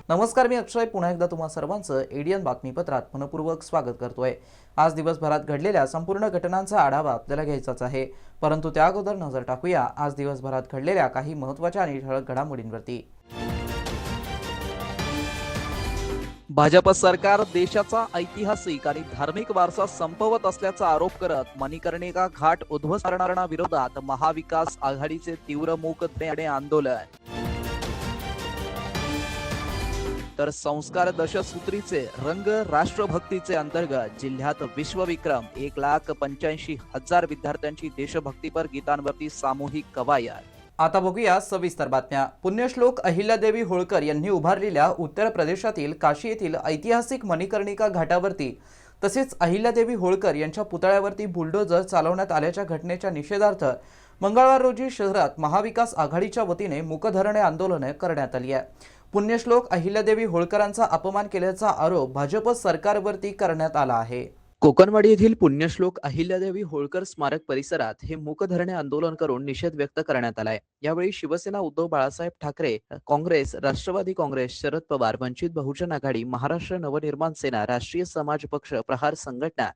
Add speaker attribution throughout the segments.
Speaker 1: नमस्कार, मी अक्षय पुन्हा एकदा तुम्हा सर्वांचं एडीएन बातमीपत्रात मनपूर्वक स्वागत करतोय। आज दिवसभरात घडलेल्या संपूर्ण घटनांचा आढावा आपल्याला घ्यायचाच आहे, परंतु त्या अगोदर नजर टाकूया आज दिवसभरात घडलेल्या काही महत्त्वाच्या आणि ठळक घडामोडींवरती। भाजप सरकार देशाचा ऐतिहासिक आणि धार्मिक वारसा संपवत असल्याचा आरोप करत मणिकर्णिका घाट उद्ध्वस्त करणाऱ्यांविरोधात महाविकास आघाडीचे तीव्र मूक धरणे आंदोलन। तर संस्कार दशसूत्रीचे रंग राष्ट्रभक्तीचे अंतर्गत जिल्ह्यात विश्वविक्रम 1,85,000 विद्यार्थ्यांची देशभक्तीपर गीतांवरती सामूहिक कवायत। आता बघूया सविस्तर बातम्या। पुण्यश्लोक अहिल्यादेवी होळकर यांनी उभारलेल्या उत्तर प्रदेशातील काशी येथील ऐतिहासिक मणिकर्णिका घाटावरती तसेच अहिल्यादेवी होळकर यांच्या पुतळ्यावरती बुलडोजर चालवण्यात आल्याच्या घटनेच्या निषेधार्थ मंगळवार रोजी शहरात महाविकास आघाडीच्या वतीने मूकधरणे आंदोलन करण्यात आली आहे। पुण्यश्लोक अहिल्यादेवी होळकरांचा अपमान केल्याचा आरोप भाजप सरकारवरती करण्यात आला आहे। कोकणवाडी येथील पुण्यश्लोक अहिल्यादेवी होळकर स्मारक परिसरात हे मूकधरणे आंदोलन करून निषेध व्यक्त करण्यात आलाय। यावेळी शिवसेना उद्धव बाळासाहेब ठाकरे, काँग्रेस, राष्ट्रवादी काँग्रेस, शरद पवार, वंचित बहुजन आघाडी, महाराष्ट्र नवनिर्माण सेना, राष्ट्रीय समाज पक्ष, प्रहार संघटना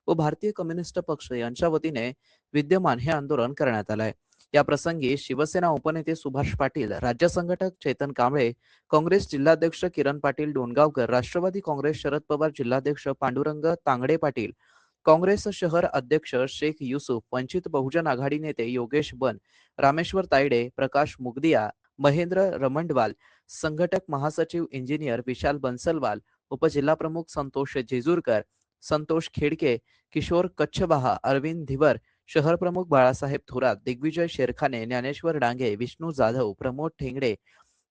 Speaker 1: व भारतीय कम्युनिस्ट पक्ष यांच्या वतीने विद्यमान हे आंदोलन करण्यात आलंय। या प्रसंगी शिवसेना उपनेते सुभाष पाटील, राज्य संघटक चेतन कांबळे, काँग्रेस जिल्हाध्यक्ष किरण पाटील डोणगावकर, राष्ट्रवादी काँग्रेस शरद पवार जिल्हाध्यक्ष पांडुरंग तांगडे पाटील, काँग्रेस शहर अध्यक्ष शेख युसुफ, वंचित बहुजन आघाडी नेते योगेश बन, रामेश्वर तायडे, प्रकाश मुगदिया, महेंद्र रमंडवाल, संघटक महासचिव इंजिनियर विशाल बन्सलवाल, उपजिल्हाप्रमुख संतोष जेजूरकर, संतोष खेडके, किशोर कच्छबहा, अरविंद धिवर, शहर प्रमुख बाळासाहेब थोरात, दिग्विजय शेरखाने, ज्ञानेश्वर डांगे, विष्णू जाधव, प्रमोद ठेंगडे,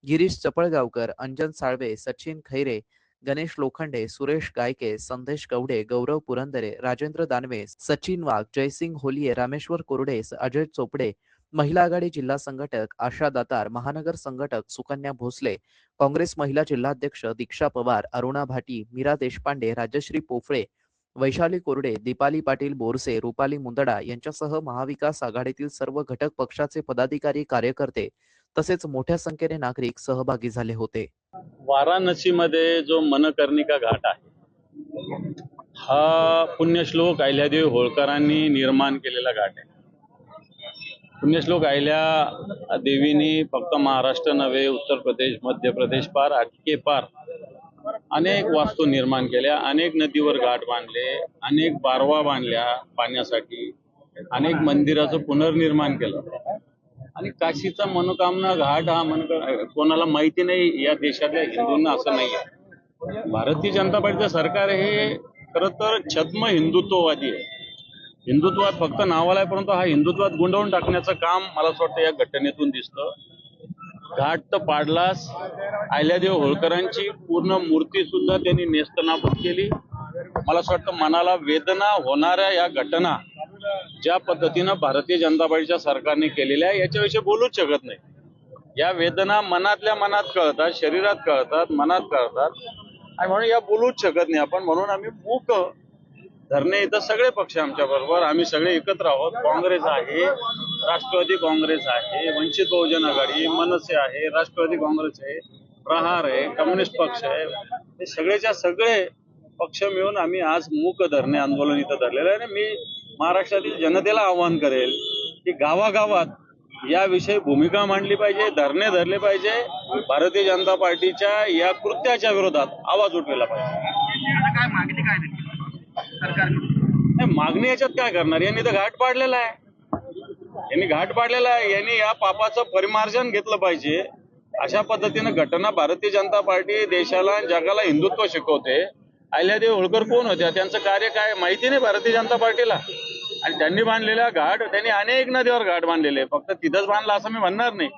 Speaker 1: गिरीश चपळगावकर, अंजन साळवे, सचिन खैरे, गणेश लोखंडे, सुरेश गायके, संदेश कवडे, गौरव पुरंदरे, राजेंद्र दानवे, सचिन वाघ, जयसिंग होलिये, रामेश्वर कोरडे, अजय चोपडे, महिला आघाडी जिल्हा संघटक आशा दातार, महानगर संघटक सुकन्या भोसले, काँग्रेस महिला जिल्हाध्यक्ष दीक्षा पवार, अरुणा भाटी, मीरा देशपांडे, राजश्री पोफळे, वैशाली कोरडे, दीपाली पाटील बोरसे, रुपाली मुंदडा यांच्यासह महाविकास आघाडीतील सर्व घटक पक्षाचे पदाधिकारी, कार्यकर्ते तसेच मोठ्या संख्येने नागरिक सहभागी झाले होते।
Speaker 2: वाराणसीमध्ये जो मणिकर्णिका घाट आहे हा पुण्यश्लोक अहिल्यादेवी होळकरांनी निर्माण केलेला घाट आहे। पुण्यश्लोक अहिल्या देवींनी फक्त महाराष्ट्र नव्हे, उत्तर प्रदेश, मध्य प्रदेश पार अटके पार अनेक वास्तू निर्माण केल्या, अनेक नदीवर घाट बांधले, अनेक बारवा बांधल्या पाण्यासाठी, अनेक मंदिराचं पुनर्निर्माण केलं आणि काशीचा मनोकामना घाट हा कोणाला माहिती नाही या देशातल्या हिंदूंना असं नाही आहे। भारतीय जनता पार्टीचं सरकार हे खरं तर छद्म हिंदुत्ववादी आहे। हिंदुत्वात फक्त नावाला आहे, परंतु हा हिंदुत्वात गुंडवून टाकण्याचं काम मला असं वाटतं या घटनेतून दिसतं। घाट तर पाडलास, अहिल्यादेवी होळकरांची पूर्ण मूर्ती सुद्धा त्यांनी नेस्तनाबूत केली। मला असं वाटतं मनाला वेदना होणाऱ्या या घटना ज्या पद्धतीनं भारतीय जनता पार्टीच्या सरकारने केलेल्या आहे याच्याविषयी बोलूच शकत नाही। या वेदना मनातल्या मनात कळतात, शरीरात कळतात, मनात कळतात आणि म्हणून या बोलूच शकत नाही आपण। म्हणून आम्ही मूक धरणे इथं सगळे पक्ष आमच्या बरोबर, आम्ही सगळे एकत्र आहोत। काँग्रेस आहे, राष्ट्रवादी काँग्रेस आहे, वंचित बहुजन आघाडी, मनसे आहे, राष्ट्रवादी काँग्रेस आहे, प्रहार आहे, कम्युनिस्ट पक्ष आहे, हे सगळेच्या सगळे पक्ष मिळून आम्ही आज मूक धरणे आंदोलन इथं धरलेलं आहे। आणि मी महाराष्ट्रातील जनतेला आवाहन करेल की गावागावात याविषयी भूमिका मांडली पाहिजे, धरणे धरले पाहिजे, भारतीय जनता पार्टीच्या या कृत्याच्या विरोधात आवाज उठवला पाहिजे।
Speaker 3: काय मागणी काय सरकारने?
Speaker 2: मागणी याच्यात काय करणार, यांनी तर घाट पाडलेला आहे, यांनी घाट पाडलेला आहे, यांनी या पापाचं परिमार्जन घेतलं पाहिजे। अशा पद्धतीनं घटना भारतीय जनता पार्टी देशाला जगाला हिंदुत्व शिकवते। अहिल्यादेवी होळकर कोण होत्या, त्यांचं कार्य काय माहिती नाही भारतीय जनता पार्टीला। आणि त्यांनी बांधलेला घाट, त्यांनी अनेक नदीवर घाट बांधलेले, फक्त तिथंच बांधला असं मी म्हणणार नाही,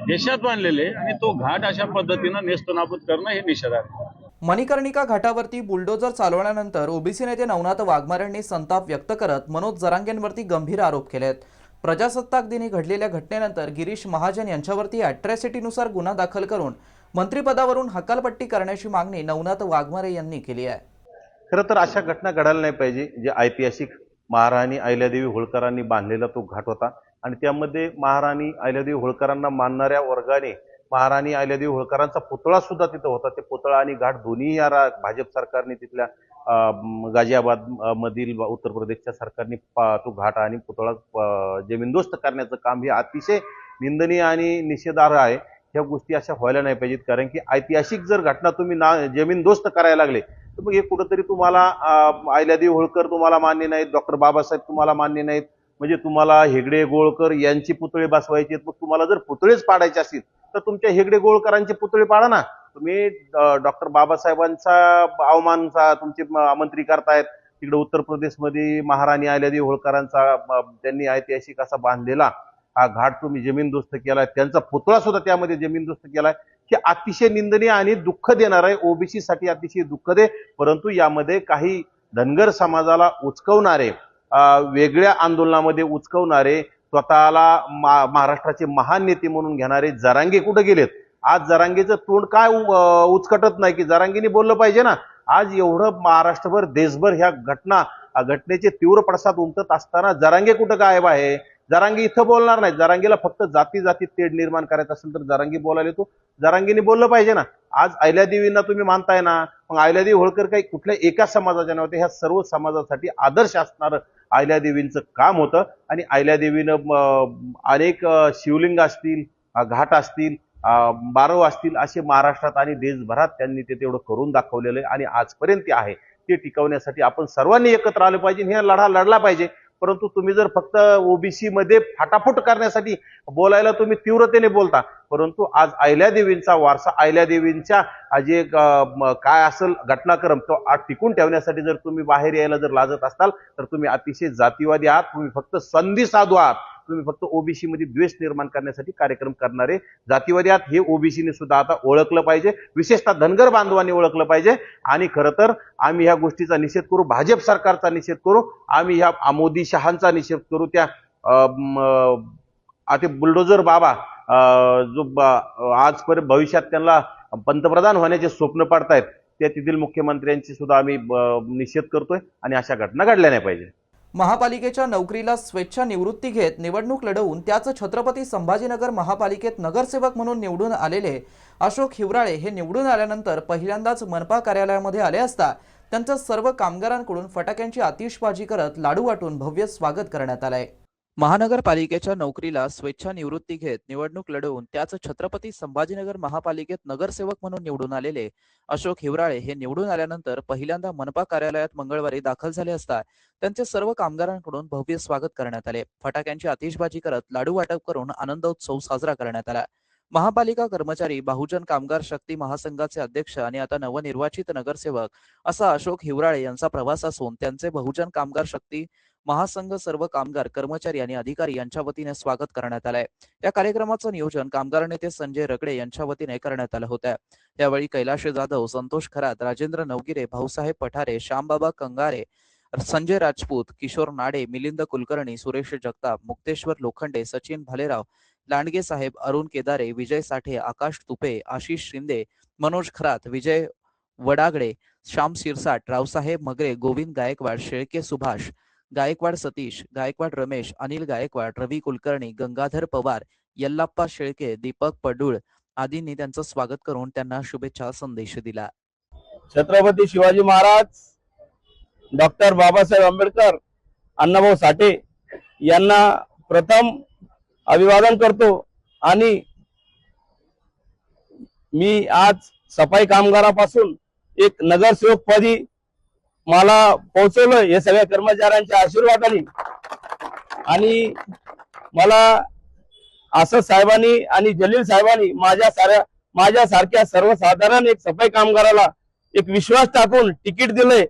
Speaker 2: देशात बांधलेले, आणि तो घाट अशा पद्धतीनं नेस्तनाबूत करणं हे निषेध आहे।
Speaker 1: मणिकर्णिका घाटावरती बुलडोजर चालवल्यानंतर ओबीसी नेते नवनाथ वाघमारेंनी संताप व्यक्त करत मनोज जरांगेंवरती गंभीर आरोप केलेत। प्रजासत्ताक दिनी घडलेल्या घटनेनंतर गिरीश महाजन यांच्यावरती अॅट्रॉसिटीनुसार गुन्हा दाखल करून मंत्रिपदावरून हकालपट्टी करण्याची मागणी नवनाथ वाघमारे यांनी केली आहे।
Speaker 4: खरं तर अशा घटना घडायला नाही पाहिजे। जे ऐतिहासिक महाराणी अहिल्यादेवी होळकरांनी बांधलेला तो घाट होता आणि त्यामध्ये महाराणी अहिल्यादेवी होळकरांना मानणाऱ्या वर्गाने महाराणी अहिल्यादेवी होळकरांचा पुतळा सुद्धा तिथं होता। ते पुतळा आणि घाट दोन्ही या भाजप सरकारने तिथल्या गाझियाबाद मधील उत्तर प्रदेशच्या सरकारने तो घाट आणि पुतळा जमीनदोस्त करण्याचं काम हे अतिशय निंदनीय आणि निषेधार्ह आहे। ह्या गोष्टी अशा व्हायला नाही पाहिजेत, कारण की ऐतिहासिक जर घटना तुम्ही जमीनदोस्त करायला लागले तर मग हे कुठंतरी तुम्हाला अहिल्यादेवी होळकर तुम्हाला मान्य नाहीत, डॉक्टर बाबासाहेब तुम्हाला मान्य नाहीत, म्हणजे तुम्हाला हेगडे गोळकर यांची पुतळे बसवायचे। मग तुम्हाला जर पुतळेच पाडायचे असतील तर तुमच्या हेगडे गोळकरांचे पुतळे पाडा ना। तुम्ही डॉक्टर बाबासाहेबांचा अवमान तुमचे मंत्री करतायत। तिकडे उत्तर प्रदेशमध्ये महाराणी अहिल्यादेवी होळकरांचा त्यांनी ऐतिहासिक असा बांधलेला हा घाट तुम्ही जमीनदोस्त केलाय, त्यांचा पुतळा सुद्धा त्यामध्ये जमीनदोस्त केलाय। हे अतिशय निंदनीय आणि दुःख देणार आहे, ओबीसी साठी अतिशय दुःखद आहे। परंतु यामध्ये काही धनगर समाजाला उचकवणारे, वेगळ्या आंदोलनामध्ये उचकवणारे, स्वतःला महाराष्ट्राचे महान नेते म्हणून घेणारे जरांगे कुठे गेलेत? आज जरांगेचं तोंड काय उचकटत नाही की जरांगेने बोललं पाहिजे ना। आज एवढं महाराष्ट्रभर देशभर ह्या घटनेचे तीव्र पडसाद उमटत असताना जरांगे कुठं गायब आहे? जरांगे इथं बोलणार नाही। जरांगेला फक्त जाती तेढ निर्माण करायचं असेल तर जरांगे बोलायला येतो, जरांगेने बोललं पाहिजे ना। आज अहिल्यादेवींना तुम्ही मानताय ना, मग अहिल्यादेवी होळकर काही कुठल्या एका समाजाच्या नव्हत्या, ह्या सर्व समाजासाठी आदर्श असणारं अहिल्यादेवींचं काम होतं। आणि अहिल्यादेवीनं अनेक शिवलिंग असतील, घाट असतील, बारव असतील, असे महाराष्ट्रात आणि देशभरात त्यांनी ते तेवढं करून दाखवलेलं आहे आणि आजपर्यंत ते आहे। ते टिकवण्यासाठी आपण सर्वांनी एकत्र आलं पाहिजे, हे लढा लढला पाहिजे। परंतु तुम्ही जर फक्त ओबीसी मध्ये फाटाफूट करण्यासाठी बोलायला तुम्ही तीव्रतेने बोलता, परंतु आज अहिल्यादेवींचा वारसा, अहिल्यादेवींच्या जे काय असेल घटनाक्रम तो टिकून ठेवण्यासाठी जर तुम्ही बाहेर यायला जर लाजत असाल तर तुम्ही अतिशय जातीवादी आहात। तुम्ही फक्त संधी साधू आहात, तुम्ही फक्त ओबीसी मध्ये द्वेष निर्माण करण्यासाठी कार्यक्रम करणारे जातीवादी आहात। हे ओबीसीने सुद्धा आता ओळखलं पाहिजे, विशेषतः धनगर बांधवांनी ओळखलं पाहिजे। आणि खरं तर आम्ही ह्या गोष्टीचा निषेध करू, भाजप सरकारचा निषेध करू, आम्ही ह्या मोदी शहांचा निषेध करू। त्या आता बुलडोजर बाबा जो आजपर्यंत भविष्यात त्यांना पंतप्रधान होण्याचे स्वप्न पडतायत, त्या तेथील मुख्यमंत्र्यांची सुद्धा आम्ही निषेध करतोय आणि अशा घटना घडल्या नाही पाहिजे।
Speaker 1: महापालिकेच्या नोकरीला स्वेच्छा निवृत्ती घेत निवडणूक लढवून त्याच छत्रपती संभाजीनगर महापालिकेत नगरसेवक म्हणून निवडून आलेले अशोक हिवराळे हे निवडून आल्यानंतर पहिल्यांदाच मनपा कार्यालयामध्ये आले असता त्यांचं सर्व कामगारांकडून फटाक्यांची आतिषबाजी करत लाडू वाटून भव्य स्वागत करण्यात आलंय। महानगरपालिकेच्या नोकरीला स्वेच्छा निवृत्ती घेत निवडणूक लढवून त्याच छत्रपती संभाजीनगर महापालिकेत नगरसेवक म्हणून निवडून आलेले अशोक हिवराळे हे निवडून आल्यानंतर पहिल्यांदा मनपा कार्यालयात मंगळवारी दाखल झाले असता त्यांचे सर्व कामगारांकडून भव्य स्वागत करण्यात आले। फटाक्यांची आतिषबाजी करत लाडू वाटप करून आनंदोत्सव साजरा करण्यात आला। महापालिका कर्मचारी बहुजन कामगार शक्ती महासंघाचे अध्यक्ष आणि आता नवनिर्वाचित नगरसेवक असा अशोक हिवराळे यांचा प्रवास असून त्यांचे बहुजन कामगार शक्ती महासंघ सर्व कामगार कर्मचारी आणि अधिकारी यांच्या वतीने स्वागत करण्यात आलंय। या कार्यक्रमाचं नियोजन कामगार नेते संजय रगडे यांच्या वतीने करण्यात आलं होतं। यावेळी कैलाश जाधव, संतोष खरात, राजेंद्र नवगिरे, भाऊसाहेब पठारे, श्यामबाबा कंगारे, संजय राजपूत, किशोर नाडे, मिलिंद कुलकर्णी, सुरेश जगताप, मुक्तेश्वर लोखंडे, सचिन भालेराव, लांडगे साहेब, अरुण केदारे, विजय साठे, आकाश तुपे, आशिष शिंदे, मनोज खरात, विजय वडागडे, श्याम शिरसाट, रावसाहेब मगरे, गोविंद गायकवाड, शेळके सुभाष, गायकवाड सतीश, गायकवाड रमेश, अनिल गायकवाड, रवी कुलकर्णी, गंगाधर पवार, यल्लाप्पा शेळके, दीपक पडूळ आदींनी त्यांचं स्वागत करून त्यांना शुभेच्छा संदेश दिला।
Speaker 5: छत्रपती शिवाजी महाराज, डॉक्टर बाबासाहेब आंबेडकर, अण्णाभाऊ साठे यांना प्रथम अभिवादन करतो आणि मी आज सफाई कामगारापासून एक नगरसेवक पदी मला पोहोचवलं हे सगळ्या कर्मचाऱ्यांच्या आशीर्वादाने। आणि मला असद साहेबांनी आणि जलील साहेबांनी माझ्यासारख्या सर्वसाधारण एक सफाई कामगाराला एक विश्वास टाकून तिकीट दिले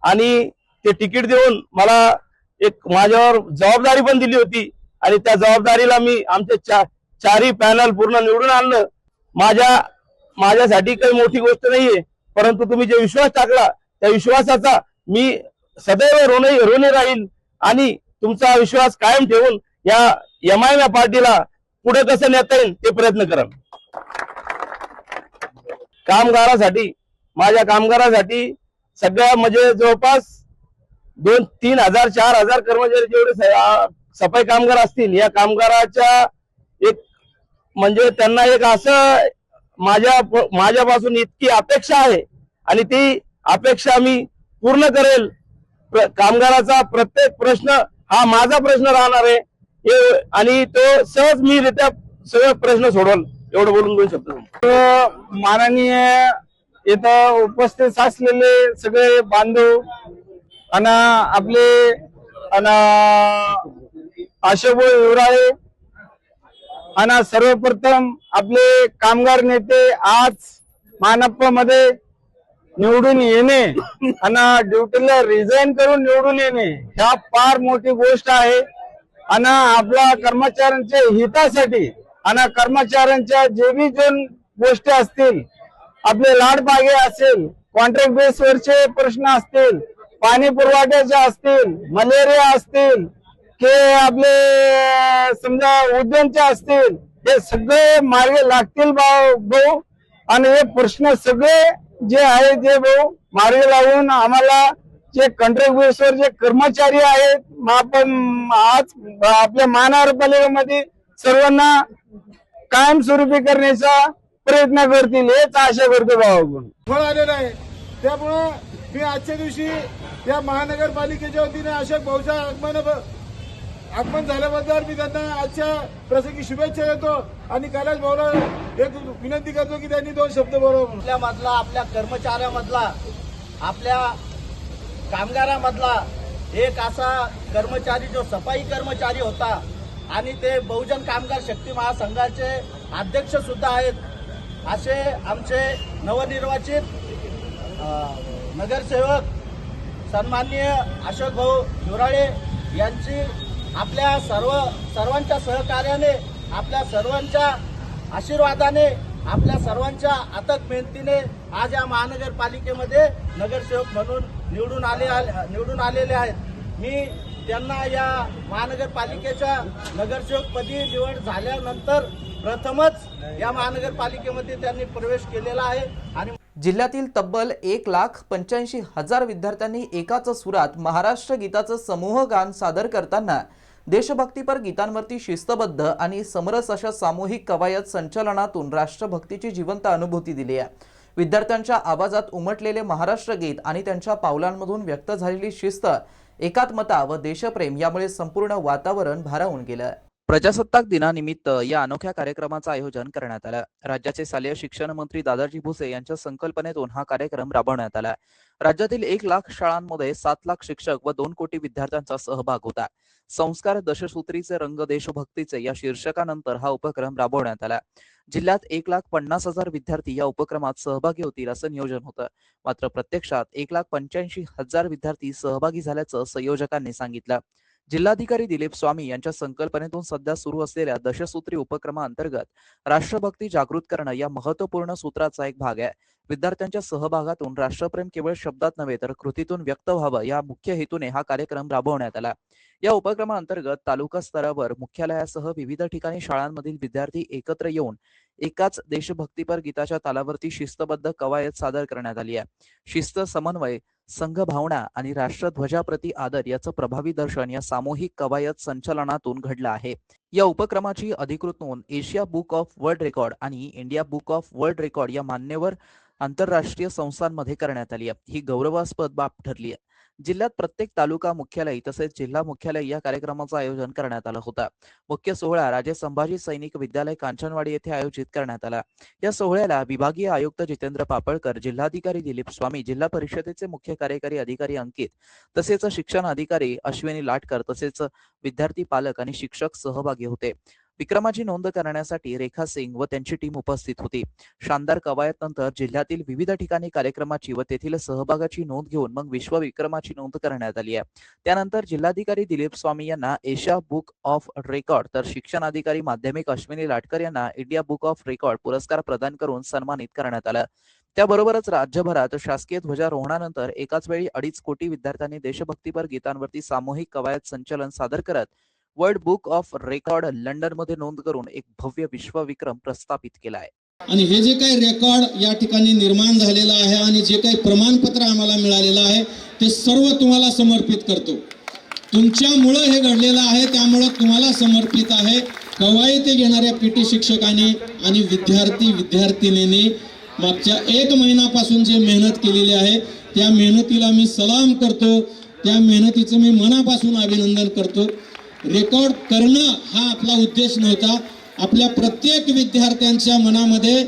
Speaker 5: आणि ते तिकीट देऊन मला एक माझ्यावर जबाबदारी पण दिली होती आणि त्या जबाबदारीला मी आमचे चारही पॅनल पूर्ण निवडून आणलं। माझ्यासाठी काही मोठी गोष्ट नाहीये, परंतु तुम्ही जे विश्वास टाकला त्या विश्वासाचा मी सदैव ऋणी राहील आणि तुमचा विश्वास कायम ठेवून या MIM पार्टीला पुढे कसं नेता येईल ते प्रयत्न करा. माझ्या कामगारासाठी सगळ्या म्हणजे जवळपास 2-3 हजार 4 हजार कर्मचारी जेवढे सफाई कामगार असतील या कामगाराच्या एक म्हणजे त्यांना एक असं माझ्यापासून इतकी अपेक्षा आहे आणि ती अपेक्षा मी पूर्ण करेल. कामगाराचा प्रत्येक प्रश्न हा माझा प्रश्न राहणार आहे आणि तो सहज मी रित्या सगळे प्रश्न सोडवल एवढं बोलून बोलू शकतो.
Speaker 6: माननीय इथं उपस्थित असलेले सगळे बांधव आणि आपले अशोक युवराळे आणि सर्वप्रथम आपले कामगार नेते आज मानप्पा मध्ये निवडून येणे आणि ड्युटीला रिझाईन करून निवडून येणे ह्या फार मोठी गोष्ट आहे आणि आपल्या कर्मचाऱ्यांच्या हितासाठी आणि कर्मचाऱ्यांच्या जे बी गोष्टी असतील आपले लाडबागे असेल कॉन्ट्रॅक्ट बेसवरचे प्रश्न असतील पाणी पुरवठ्याचे असतील मलेरिया असतील की आपले समजा उद्यानचे असतील हे सगळे मार्गे लागतील भाऊ आणि हे प्रश्न सगळे जे आहे ते भाऊ मार्गे लावून आम्हाला जे कॉन्ट्रॅक्ट बेसवर जे कर्मचारी आहेत आपण आज आपल्या महानगरपालिकेमध्ये सर्वांना कायमस्वरूपी करण्याचा प्रयत्न करतील हेच आशा करतो भाऊ.
Speaker 7: फळ आलेलं आहे. त्यामुळं मी आजच्या दिवशी या महानगरपालिकेच्या वतीने अशोक भाऊच्या आगमन झाल्याबद्दल मी त्यांना आजच्या प्रसंगी शुभेच्छा देतो आणि कैलास भाऊला एक विनंती करतो की त्यांनी 2 शब्द बोलावं.
Speaker 3: आपल्यामधला आपल्या कर्मचाऱ्यामधला आपल्या कामगारामधला एक असा कर्मचारी जो सफाई कर्मचारी होता आणि ते बहुजन कामगार शक्ती महासंघाचे अध्यक्ष सुद्धा आहेत असे आमचे नवनिर्वाचित नगरसेवक सन्माननीय अशोक भाऊ युवराळे यांची आपल्या सर्वांच्या सहकार्याने आपल्या सर्वांच्या आशीर्वादाने आपल्या सर्वांच्या अथक मेहनतीने आज या महानगरपालिकेमध्ये नगरसेवक म्हणून निवडून आलेले आहेत. मी त्यांना या महानगरपालिकेच्या नगरसेवकपदी निवड झाल्यानंतर प्रथमच या महानगरपालिकेमध्ये त्यांनी प्रवेश केलेला आहे आणि
Speaker 1: जिल्ह्यातील तब्बल 1,85,000 विद्यार्थ्यांनी एकाच सुरात महाराष्ट्र गीताचं समूह गान सादर करताना देशभक्तीपर गीतांवरती शिस्तबद्ध आणि समरस अशा सामूहिक कवायत संचलनातून राष्ट्रभक्तीची जिवंत अनुभूती दिली आहे. विद्यार्थ्यांच्या आवाजात उमटलेले महाराष्ट्र गीत आणि त्यांच्या पावलांमधून व्यक्त झालेली शिस्त, एकात्मता व देशप्रेम यामुळे संपूर्ण वातावरण भारावून गेलं. प्रजासत्ताक दिनानिमित्त या अनोख्या कार्यक्रमाचं आयोजन करण्यात आलं. राज्याचे शालेय शिक्षण मंत्री दादाजी भुसे यांच्या संकल्पनेतून हा कार्यक्रम राबवण्यात आला. राज्यातील 1 लाख शाळांमध्ये 7 लाख शिक्षक व 2 कोटी विद्यार्थ्यांचा सहभाग होता. संस्कार दशसूत्रीचे रंग देशभक्तीचे या शीर्षकानंतर हा उपक्रम राबवण्यात आला. जिल्ह्यात 1,50,000 विद्यार्थी या उपक्रमात सहभागी होतील असं नियोजन होतं. मात्र प्रत्यक्षात 1,85,000 विद्यार्थी सहभागी झाल्याचं संयोजकांनी सांगितलं. जिल्हाधिकारी दिलीप स्वामी यांच्या संकल्पनेतून सध्या सुरू असलेल्या दशसूत्री उपक्रमाअंतर्गत राष्ट्रभक्ती जागृत करणं या महत्त्वपूर्ण सूत्राचा एक भाग आहे. विद्यार्थ्यांच्या सहभागातून राष्ट्रप्रेम केवळ शब्दात नव्हे तर कृतीतून व्यक्त व्हावं या मुख्य हेतूने हा कार्यक्रम राबवण्यात आला. या उपक्रमाअंतर्गत तालुका स्तरावर मुख्यालयासह विविध ठिकाणी शाळांमधील विद्यार्थी एकत्र येऊन एकाच देशभक्तीपर गीताच्या तालावरती शिस्तबद्ध कवायत सादर करण्यात आली आहे. शिस्त, समन्वय, संघभावना आणि राष्ट्रध्वजाप्रती आदर याचं प्रभावी दर्शन या सामूहिक कवायत संचलनातून घडलं आहे. या उपक्रमाची अधिकृत नोंद Asia book of world record आणि India book of world record या मान्यवर आंतरराष्ट्रीय संस्थांमध्ये करण्यात आली आहे. ही गौरवास्पद बाब ठरली आहे. जिल्ह्यात प्रत्येक तालुका मुख्यालय तसेच जिल्हा मुख्यालय या कार्यक्रमाचं आयोजन करण्यात आलं होतं. मुख्य सोहळा राजे संभाजी सैनिक विद्यालय कांचनवाडी येथे आयोजित करण्यात आला. या सोहळ्याला विभागीय आयुक्त जितेंद्र पापळकर, जिल्हाधिकारी दिलीप स्वामी, जिल्हा परिषदेचे मुख्य कार्यकारी अधिकारी अंकित तसेच शिक्षण अधिकारी अश्विनी लाटकर तसेच विद्यार्थी, पालक आणि शिक्षक सहभागी होते. विक्रमाची नोंद करण्यासाठी रेखा सिंग व त्यांची टीम उपस्थित होती. शानदार कवायत नंतर जिल्ह्यातील विविध ठिकाणी कार्यक्रमाची व तेथील सहभागाची नोंद घेऊन मग विश्व विक्रमाची नोंद करण्यात आली आहे. त्यानंतर जिल्हाधिकारी दिलीप स्वामी यांना एशिया बुक ऑफ रेकॉर्ड तर शिक्षण अधिकारी माध्यमिक अश्विनी लाटकर यांना इंडिया बुक ऑफ रेकॉर्ड पुरस्कार प्रदान करून सन्मानित करण्यात आलं. त्याबरोबरच राज्यभरात शासकीय ध्वजारोहणानंतर एकाच वेळी 2.5 कोटी विद्यार्थ्यांनी देशभक्तीपर गीतांवरती सामूहिक कवायत संचलन सादर करत वर्ल्ड बुक ऑफ रेकॉर्ड लंडनमध्ये नोंद करून एक भव्य विश्वविक्रम प्रस्थापित केला आहे.
Speaker 8: आणि हे जे काही रेकॉर्ड या ठिकाणी निर्माण झालेलं आहे आणि जे काही प्रमाणपत्र आम्हाला मिळालेलं आहे ते सर्व तुम्हाला समर्पित करतो. तुमच्यामुळं हे घडलेलं आहे, त्यामुळं तुम्हाला समर्पित आहे. कवायती घेणाऱ्या पीटी शिक्षकांनी आणि विद्यार्थिनींनी मागच्या 1 महिन्यापासून जे मेहनत केलेली आहे त्या मेहनतीला मी सलाम करतो. त्या मेहनतीचं मी मनापासून अभिनंदन करतो. रेकॉर्ड करणं हा आपला उद्देश नव्हता. आपल्या प्रत्येक विद्यार्थ्यांच्या मनामध्ये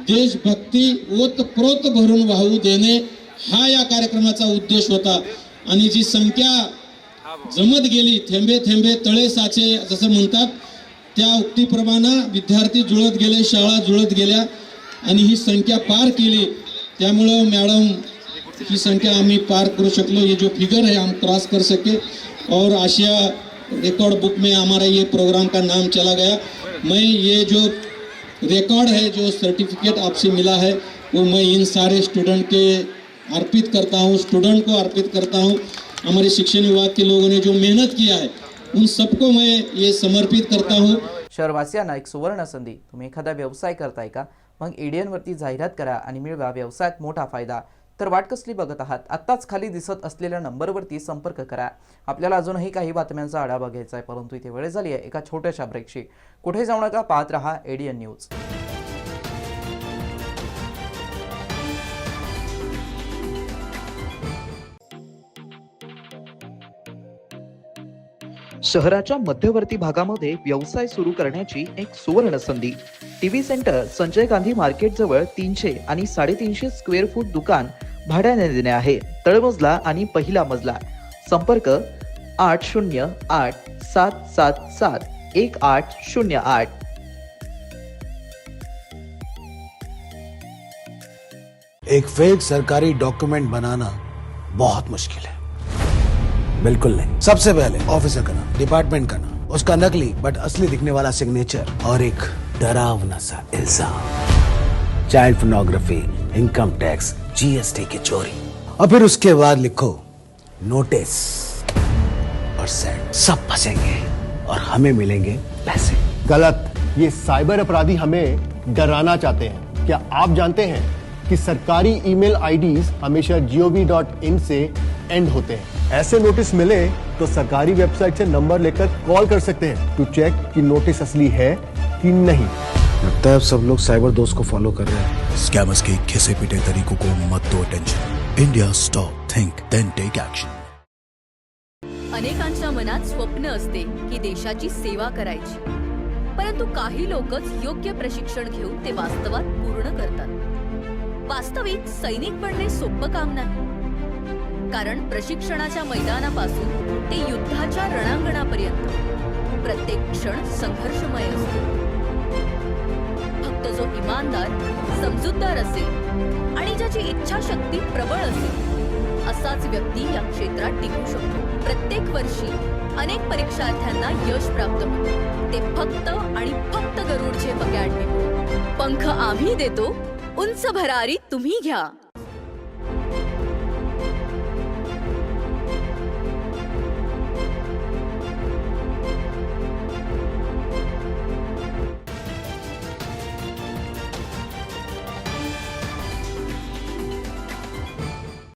Speaker 8: देशभक्ती ओतप्रोत भरून वाहू देणे हा या कार्यक्रमाचा उद्देश होता. आणि जी संख्या जमत गेली, थेंबे थेंबे तळे साचे जसं म्हणतात, त्या उक्तीप्रमाणे विद्यार्थी जुळत गेले, शाळा जुळत गेल्या आणि ही संख्या पार केली. त्यामुळं मॅडम ही संख्या आम्ही पार करू शकलो. ये जो फिगर है हम क्रॉस कर सके और आशिया रिकॉर्ड बुक में हमारा ये प्रोग्राम का नाम चला गया. मैं ये जो रिकॉर्ड है, जो सर्टिफिकेट आपसे मिला है, वो मैं इन सारे स्टूडेंट के अर्पित करता हूँ, स्टूडेंट को अर्पित करता हूँ. हमारे शिक्षण विभाग के लोगों ने जो मेहनत किया है उन सबको मैं ये समर्पित करता हूँ.
Speaker 1: शहरवासियांना एक सुवर्ण संधी. तुम्ही एखादा व्यवसाय करताय का? मग एडीएन वरती जाहिरात करा आणि मिळवा व्यवसायात मोठा फायदा. तर वाट कसली बघत आहात? आत्ताच खाली दिसत असलेल्या नंबरवरती संपर्क करा. आपल्याला अजूनही काही बातम्यांचा आढावा घ्यायचा आहे, परंतु इथे वेळ झाली आहे एका छोट्याशा ब्रेकची. कुठे जाऊ नका, पाहत रहा एडीएन न्यूज. शहराच्या मध्यवर्ती भागामध्ये व्यवसाय सुरू करण्याची एक सुवर्ण संधी. TV centre Sanjay Gandhi market जवळ 300 आणि 350 स्क्वेअर फूट दुकान भाड्याने देणे आहे. तळमजला आणि पहिला मजला. संपर्क 8087771808.
Speaker 9: एक फेक सरकारी डॉक्यूमेंट बनाना बहुत मुश्किल है. बिल्कुल नहीं. सबसे पहले ऑफिसर का नाम, डिपार्टमेंट का नाम, उसका नकली बट असली दिखने वाला सिग्नेचर और एक डरावना सा इल्जाम. Child pornography, income tax, GST की चोरी. और फिर उसके बाद लिखो नोटिस और सेंड. सब फंसेंगे और हमें मिलेंगे पैसे.
Speaker 10: गलत. ये साइबर अपराधी हमें डराना चाहते हैं. क्या आप जानते हैं कि सरकारी ईमेल आईडीज हमेशा gov.in से एंड होते हैं. ऐसे नोटिस मिले तो सरकारी वेबसाइट से नंबर लेकर कॉल कर सकते हैं टू चेक कि नोटिस असली है कि नहीं.
Speaker 9: लगता है अब सब लोग साइबर दोस्त को फॉलो कर रहे हैं. स्कैमर्स के घिसे पिटे तरीकों को मत दो attention. India stop, think then take action.
Speaker 11: अनेकांच्या मनात स्वप्न असते की देशाची सेवा करायची, परंतु काही लोकच योग्य प्रशिक्षण घेऊन ते वास्तवात पूर्ण करतात. वास्तविक सैनिक बनणे सोपं काम नाही, कारण प्रशिक्षणाच्या मैदानापासून ते युद्धाच्या रणांगणापर्यंत प्रत्येक क्षण संघर्षमय असतो. फक्त जो इमानदार, समजूतदार असेल आणि ज्याची इच्छाशक्ती प्रबळ असेल असाच व्यक्ती या क्षेत्रात टिकू शकतो. प्रत्येक वर्षी अनेक परीक्षार्थ्यांना यश प्राप्त होते, ते फक्त आणि फक्त गरुड झेप अकॅडमी. पंख आम्ही देतो, उंच भरारी तुम्ही घ्या.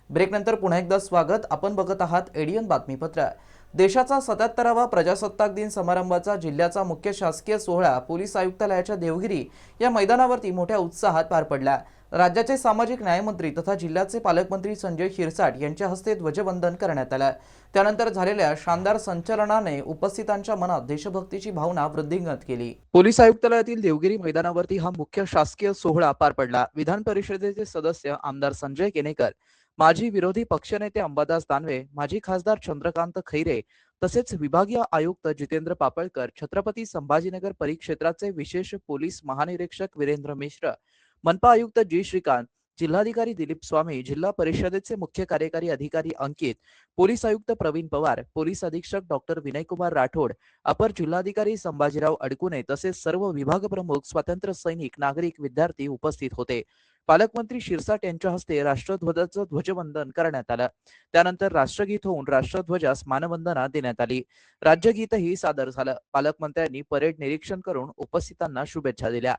Speaker 1: ब्रेक नंतर पुन्हा एकदा स्वागत. आपण बघत आहात एडीएन बातमीपत्र. देशाचा 77वा प्रजासत्ताक दिन समारंभाचा जिल्ह्याचा मुख्य शासकीय सोहळा पोलीस आयुक्तालयाच्या देवगिरी या मैदानावरती मोठ्या उत्साहात पार पडला. राज्याचे सामाजिक न्यायमंत्री तथा जिल्ह्याचे पालकमंत्री संजय शिरसाट यांच्या हस्ते ध्वजवंदन करण्यात आलं. त्यानंतर झालेल्या शानदार संचलनाने उपस्थितांच्या मनात देशभक्तीची भावना वृद्धिंगत केली. पोलीस आयुक्तालयातील देवगिरी मैदानावरती हा मुख्य शासकीय सोहळा पार पडला. विधान परिषदेचे सदस्य आमदार संजय केनेकर, माजी विरोधी पक्षनेते अंबादास दानवे, माजी खासदार चंद्रकांत खैरे तसेच विभागीय आयुक्त जितेंद्र पापळकर, छत्रपती संभाजीनगर परिक्षेत्राचे विशेष पोलीस महानिरीक्षक वीरेंद्र मिश्र, मनपा आयुक्त जी श्रीकांत, जिल्हाधिकारी दिलीप स्वामी, जिल्हा परिषदेचे मुख्य कार्यकारी अधिकारी अंकित, पोलीस आयुक्त प्रवीण पवार, पोलीस अधीक्षक डॉक्टर विनयकुमार राठोड, अपर जिल्हाधिकारी संभाजीराव अडकुने तसेच सर्व विभाग प्रमुख, स्वातंत्र्य सैनिक, नागरिक, विद्यार्थी उपस्थित होते. पालकमंत्री शिरसाट यांच्या हस्ते राष्ट्रध्वजाचं ध्वजवंदन करण्यात आलं. त्यानंतर राष्ट्रगीत होऊन राष्ट्रध्वजास मानवंदना देण्यात आली. राज्यगीतही सादर झालं. पालकमंत्र्यांनी परेड निरीक्षण करून उपस्थितांना शुभेच्छा दिल्या.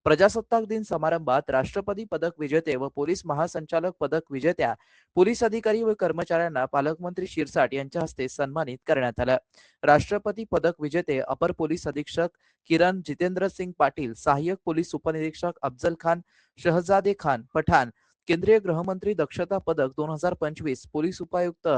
Speaker 1: प्रजासत्ताक दिन समारंभात राष्ट्रपती पदक विजेते व पोलीस महासंचालक पदक विजेत्या पोलीस अधिकारी व कर्मचाऱ्यांना पालकमंत्री शिरसाट यांच्या हस्ते सन्मानित करण्यात आलं. राष्ट्रपती पदक विजेते अपर पोलीस अधीक्षक किरण जितेंद्र सिंग पाटील, सहाय्यक पोलीस उपनिरीक्षक अफजल खान शहजादे खान पठाण, केंद्रीय गृहमंत्री दक्षता पदक 2025 पोलीस उपायुक्त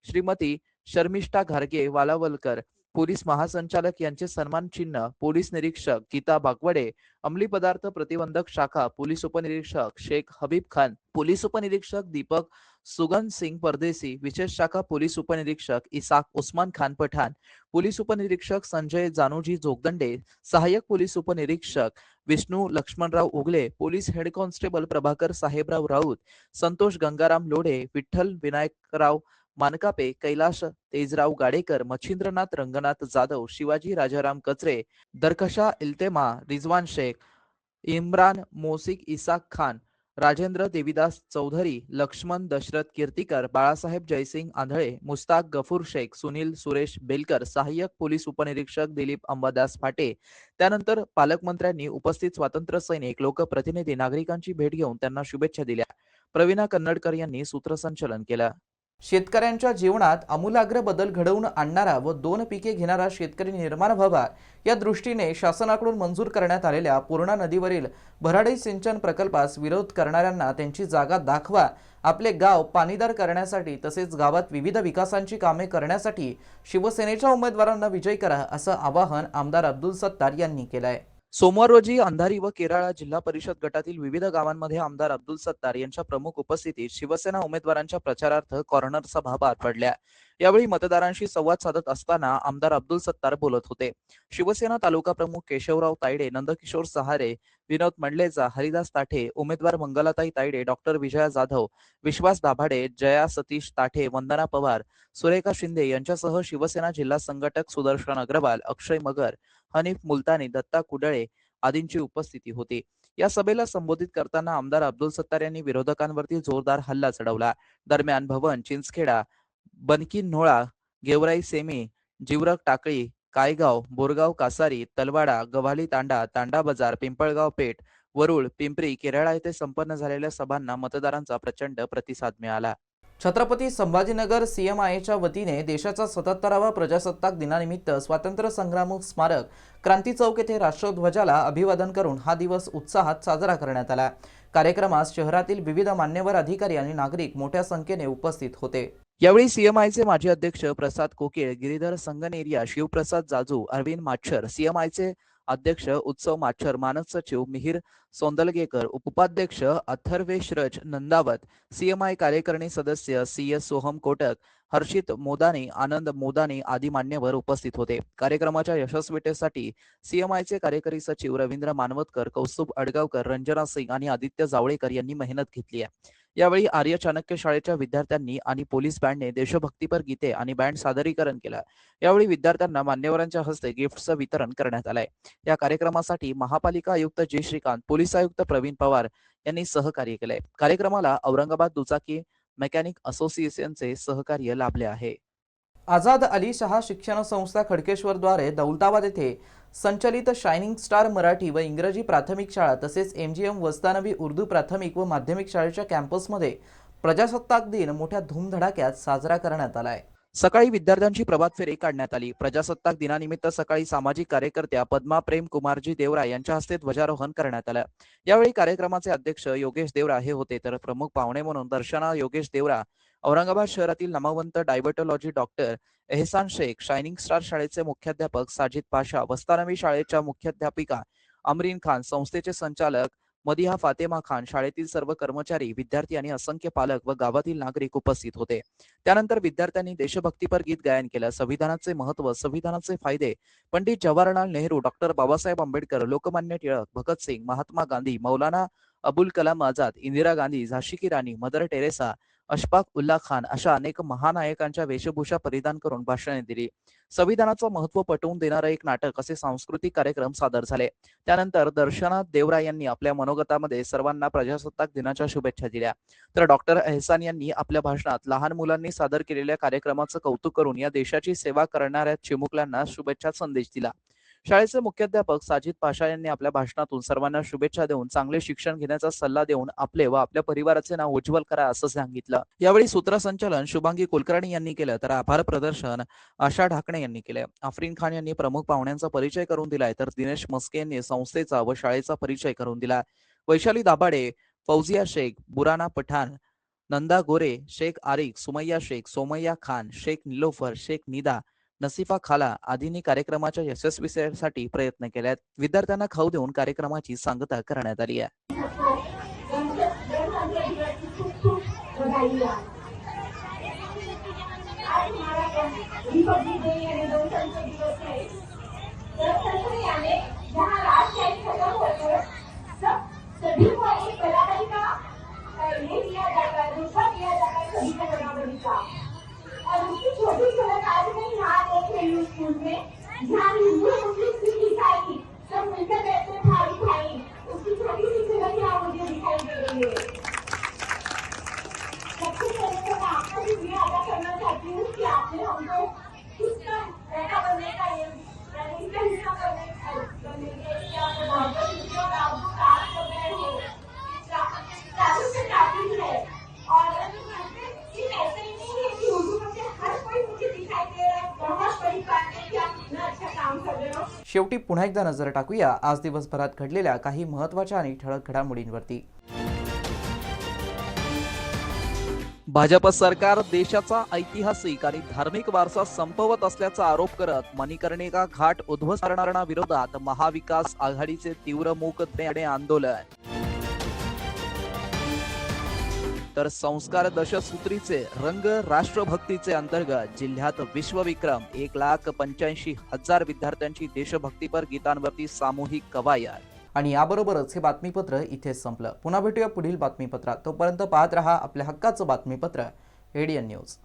Speaker 1: श्रीमती शर्मिष्ठा घारगे वालावलकर, पोलीस महासंचालक यांचे सन्मान चिन्ह, पोलीस निरीक्षक गीता बागवडे, अंमली पदार्थ प्रतिबंधक शाखा पोलीस उपनिरीक्षक शेख हबीब खान, पोलीस उपनिरीक्षक दीपक सुगन सिंग परदेसी, विशेष शाखा पोलीस उपनिरीक्षक इसाक उस्मान खान पठाण, पोलीस उपनिरीक्षक संजय जानोजी जोगदंडे, सहाय्यक पोलीस उपनिरीक्षक Vishnu Laxmanrao Ugale, police head constable Prabhakar Sahebrao Raut, Santosh Gangaram Lodhe, Vitthal Vinayakrao Mankape, Kailash Tejrao Gadekar, Machhindranath Ranganath Jadhav, Shivaji Rajaram Kachare, Darakhsha Iltema, Rizwan Shaikh, Imran Mosik Isaq Khan, Rajendra Devidas Chaudhari, Laxman Dashrath Kirtikar, Balasaheb Jaysing Andhale, Mustaq Gafoor Shaikh, Sunil Suresh Belkar, सहाय्यक पोलीस उपनिरीक्षक दिलीप अंबादास फाटे. त्यानंतर पालकमंत्र्यांनी उपस्थित स्वातंत्र्य सैनिक, लोकप्रतिनिधी, नागरिकांची भेट घेऊन त्यांना शुभेच्छा दिल्या. प्रवीणा कन्नडकर यांनी सूत्रसंचालन केलं. शेतकऱ्यांच्या जीवनात आमूलाग्र बदल घडवून आणणारा व 2 पिके घेणारा शेतकरी निर्माण व्हावा या दृष्टीने शासनाकडून मंजूर करण्यात आलेल्या पूर्णा नदीवरील भराडी सिंचन प्रकल्पास विरोध करणाऱ्यांना त्यांची जागा दाखवा, आपले गाव पाणीदार करण्यासाठी तसेच गावात विविध विकासांची कामे करण्यासाठी शिवसेनेच्या उमेदवारांना विजयी करा, असं आवाहन आमदार अब्दुल सत्तार यांनी केलं आहे. सोमवार रोजी अंधारी व केराळा जिल्हा परिषद गटातील विविध गावांमध्ये आमदार अब्दुल सत्तार यांच्या प्रमुख उपस्थितीत शिवसेना उमेदवारांच्या प्रचारार्थ कॉर्नर सभा पार पडल्या. यावेळी मतदारांशी संवाद साधत असताना आमदार अब्दुल सत्तार बोलत होते. शिवसेना तालुका प्रमुख केशवराव तायडे, नंदकिशोर सहारे, विनोद मंडलेचा, हरिदास ताठे, उमेदवार मंगलाताई तायडे, डॉक्टर विजया जाधव, विश्वास दाभाडे, जया सतीश ताठे, वंदना पवार, सुरेखा शिंदे यांच्यासह शिवसेना जिल्हा संघटक सुदर्शन अग्रवाल, अक्षय मगर, हनीफ मुलतानी, दत्ता कुडळे आदींची उपस्थिती होती. या सभेला संबोधित करताना आमदार अब्दुल सत्तार यांनी विरोधकांवरती जोरदार हल्ला चढवला. दरम्यान भवन, चिंचखेडा, बनकिनोळा, गेवराई सेमी, जिवरक टाकळी, कायगाव, बोरगाव कासारी, तलवाडा, गव्हाली तांडा, तांडा बाजार, पिंपळगाव पेठ, वरुळ, पिंपरी, केराळा येथे संपन्न झालेल्या सभांना मतदारांचा प्रचंड प्रतिसाद मिळाला. छत्रपती संभाजीनगर सीएमआयच्या वतीने देशाच्या 77वा प्रजासत्ताक दिनानिमित्त स्वातंत्र्य संग्राम स्मारक क्रांती चौक येथे राष्ट्रध्वजाला अभिवादन करून हा दिवस उत्साहात साजरा करण्यात आला. कार्यक्रमास शहरातील विविध मान्यवर अधिकारी आणि नागरिक मोठ्या संख्येने उपस्थित होते. यावेळी सीएमआयचे माजी अध्यक्ष प्रसाद कोकिळ, गिरीधर संगनेरिया, शिवप्रसाद जाजू, अरविंद माच्छर, सीएमआयचे अध्यक्ष उत्सव माच्छर, मानद सचिव मिहिर सोंदलगेकर, उपाध्यक्ष अथर्वेश्रज नंदावत, सीएमआय कार्यकारिणी सदस्य CS सोहम कोटक, हर्षित मोदानी, आनंद मोदानी आदी मान्यवर उपस्थित होते. कार्यक्रमाच्या यशस्वीतेसाठी सीएमआयचे कार्यकारी सचिव रवींद्र मानवतकर, कौस्तुभ अडगावकर, रंजना सिंग आणि आदित्य जावळेकर यांनी मेहनत घेतली आहे. यावेळी आर्य चाणक्य शाळेच्या विद्यार्थ्यांनी आणि पोलीस बँडने देशभक्तीपर गीते आणि बँड सादरीकरण केलं. यावेळी विद्यार्थ्यांना मान्यवरांच्या हस्ते गिफ्टचं वितरण करण्यात आलंय. या कार्यक्रमासाठी महापालिका आयुक्त जी श्रीकांत, पोलीस आयुक्त प्रवीण पवार यांनी सहकार्य केलंय. कार्यक्रमाला औरंगाबाद दुचाकी मेकॅनिक असोसिएशनचे सहकार्य लाभले आहे. आझाद अली शाह शिक्षण संस्था खडकेश्वरद्वारे दौलताबाद येथे संचलित शायनिंग स्टार मराठी व इंग्रजी प्राथमिक शाळा तसेच MGM वस्तानवी उर्दू प्राथमिक व माध्यमिक शाळेच्या कॅम्पसमध्ये प्रजासत्ताक दिन मोठ्या धूमधडाक्यात साजरा करण्यात आलाय. सकाळी विद्यार्थ्यांची प्रभात फेरी काढण्यात आली. प्रजासत्ताक दिनानिमित्त सकाळी सामाजिक कार्यकर्त्या पद्मा प्रेम कुमारजी देवरा यांच्या हस्ते ध्वजारोहण करण्यात आलं. यावेळी कार्यक्रमाचे अध्यक्ष योगेश देवरा हे होते, तर प्रमुख पाहुणे म्हणून दर्शना योगेश देवरा, औरंगाबाद शहरातील नामवंत डायबेटोलॉजी डॉक्टर एहसान शेख, शायनिंग स्टार शाळेचे मुख्याध्यापक साजिद पाशा, वस्तानवी शाळेच्या मुख्याध्यापिका अमरीन खान, संस्थेचे संचालक मदिहा फातेमा खान, शाळेतील सर्व कर्मचारी, विद्यार्थी आणि असंख्य पालक व गावातील नागरिक उपस्थित होते. त्यानंतर विद्यार्थ्यांनी देशभक्तीपर गीत गायन केलं. संविधानाचे महत्त्व, संविधानाचे फायदे, पंडित जवाहरलाल नेहरू, डॉक्टर बाबासाहेब आंबेडकर, लोकमान्य टिळक, भगतसिंग, महात्मा गांधी, मौलाना अबुल कलाम आझाद, इंदिरा गांधी, झाशी की राणी, मदर टेरेसा, अशफाक उल्ला खान अशा अनेक महानायकांच्या वेशभूषा परिधान करून भाषणे दिली. संविधानाचं महत्त्व पटवून देणारं एक नाटक असे सांस्कृतिक कार्यक्रम सादर झाले. त्यानंतर दर्शना देवरा यांनी आपल्या मनोगतामध्ये सर्वांना प्रजासत्ताक दिनाच्या शुभेच्छा दिल्या. तर डॉक्टर एहसान यांनी आपल्या भाषणात लहान मुलांनी सादर केलेल्या कार्यक्रमाचं कौतुक करून या देशाची सेवा करणाऱ्या चिमुकल्यांना शुभेच्छा संदेश दिला. शाळेचे मुख्याध्यापक साजिद पाशा यांनी आपल्या भाषणातून सर्वांना शुभेच्छा देऊन चांगले शिक्षण घेण्याचा सल्ला देऊन आपले व आपल्या परिवाराचे नाव उज्ज्वल करा असं सांगितलं. यावेळी सूत्रसंचालन शुभांगी कुलकर्णी यांनी केलं, तर आभार प्रदर्शन आशा ढाकणे यांनी केले. आफरीन खान यांनी प्रमुख पाहुण्यांचा परिचय करून दिलाय, तर दिनेश मस्के यांनी संस्थेचा व शाळेचा परिचय करून दिला. वैशाली दाभाडे, फौजिया शेख, बुराना पठाण, नंदा गोरे, शेख आरिक, सुमैया शेख, सोमैया खान, शेख निलोफर, शेख निदा, नसीफा खाला आदींनी कार्यक्रमाच्या यशस्वीतेसाठी प्रयत्न केले आहेत. विद्यार्थ्यांना खाऊ देऊन कार्यक्रमाची सांगता करण्यात आली आहे. शेवटी पुन्हा एकदा नजर टाकूया आज दिवसभरात घडलेल्या काही महत्त्वाच्या आणि ठळक घडामोडींवरती. भाजप सरकार देशाचा ऐतिहासिक आणि धार्मिक वारसा संपवत असल्याचा आरोप करत मणिकर्णिका घाट उद्ध्वस्त करणाऱ्यांना विरोधात महाविकास आघाडीचे तीव्र मूक धरणे आंदोलन. तर संस्कार दशसूत्रीचे रंग राष्ट्रभक्तीचे अंतर्गत जिल्ह्यात विश्वविक्रम 1,85,000 विद्यार्थ्यांची देशभक्तीपर गीतांवरती सामूहिक कवायत. आणि याबरोबरच हे बातमीपत्र इथे संपलं. पुन्हा भेटूया पुढील बातमीपत्रात. तोपर्यंत पाहत रहा आपल्या हक्काचं बातमीपत्र ADN न्यूज.